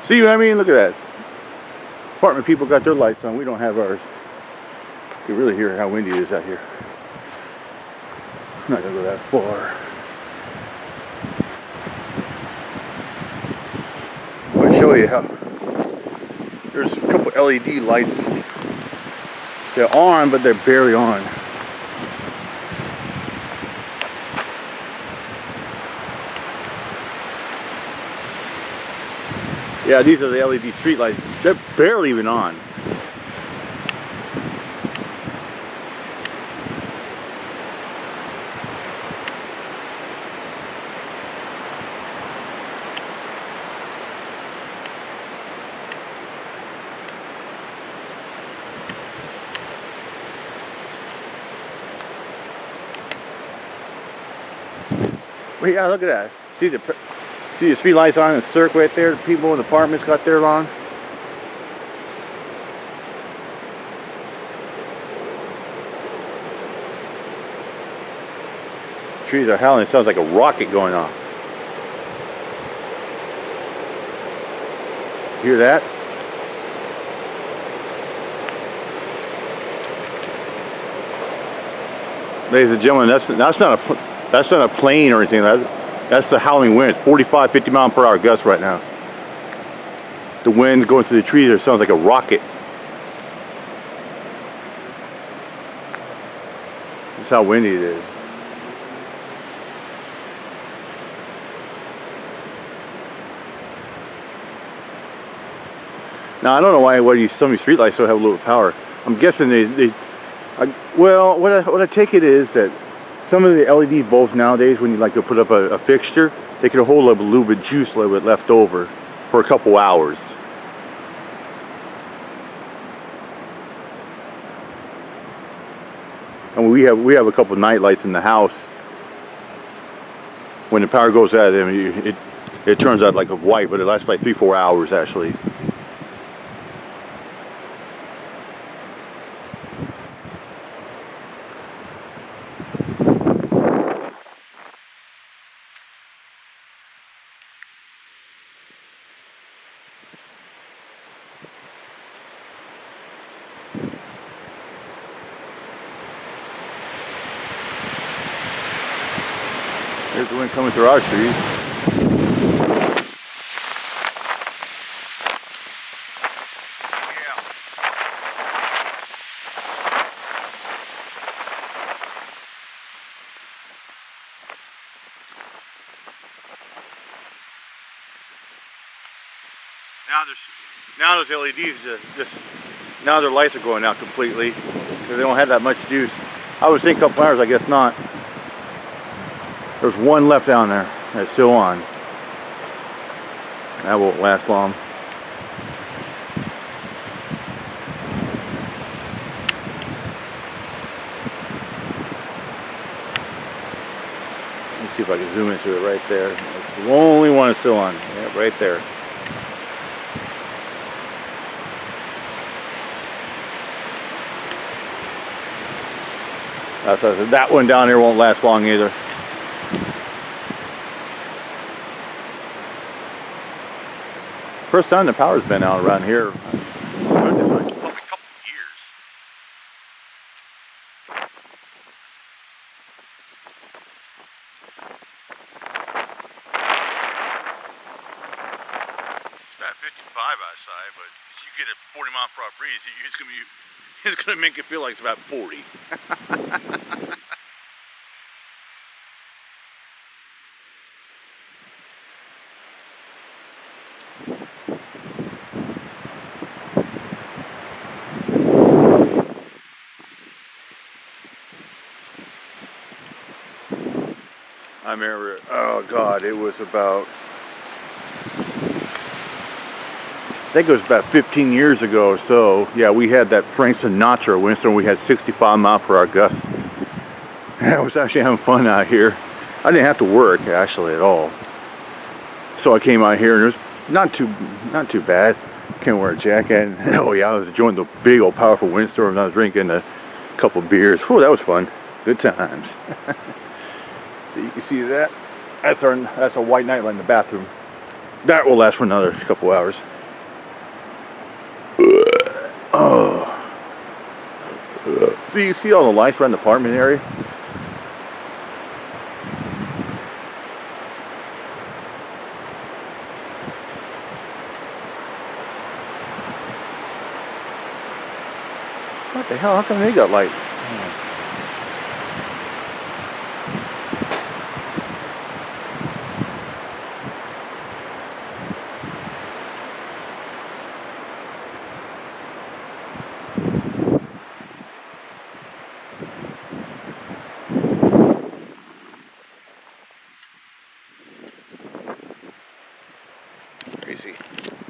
See what I mean? Look at that. Apartment people got their lights on. We don't have ours. You can really hear how windy it is out here. I'm not gonna go that far. I'm gonna show you how there's a couple LED lights. They're on, but they're barely on. Yeah, these are the LED street lights. They're barely even on. Well, yeah, look at that. See the street lights on in the circle right there. The people in the apartments got theirs on. Trees are howling. It sounds like a rocket going off. Hear that? Ladies and gentlemen, that's not a plane or anything. That's the howling wind. 45, 50 mile per hour gusts right now. The wind going through the trees there sounds like a rocket. That's how windy it is. Now I don't know why some of these streetlights still have a little power. I'm guessing well, what I take it is that some of the LED bulbs nowadays, when you like to put up a fixture, they can hold up a little bit juice, a little bit left over for a couple hours. And we have a couple night lights in the house. When the power goes out, I mean, it turns out like a white, but it lasts like 3-4 hours actually. There's the wind coming through our trees. Yeah. Now those LEDs now their lights are going out completely because they don't have that much juice. I would think a couple hours, I guess not. There's one left down there that's still on. That won't last long. Let me see if I can zoom into it right there. It's the only one that's still on. Yeah, right there. That one down there won't last long either. First time the power's been out around here. Goodness, like probably a couple of years. It's about 55 outside, but if you get a 40 mile per hour breeze, it's gonna make it feel like it's about 40. I remember, oh God, it was about, I think it was about 15 years ago or so. Yeah, we had that Frank Sinatra windstorm. We had 65 mile per hour gusts. I was actually having fun out here. I didn't have to work actually at all. So I came out here and it was not too bad. Can't wear a jacket. Oh yeah, I was enjoying the big old powerful windstorm and I was drinking a couple beers. Whew, that was fun. Good times. So you can see that. That's a white nightlight in the bathroom. That will last for another couple hours. you see all the lights around the apartment area? What the hell? How come they got light?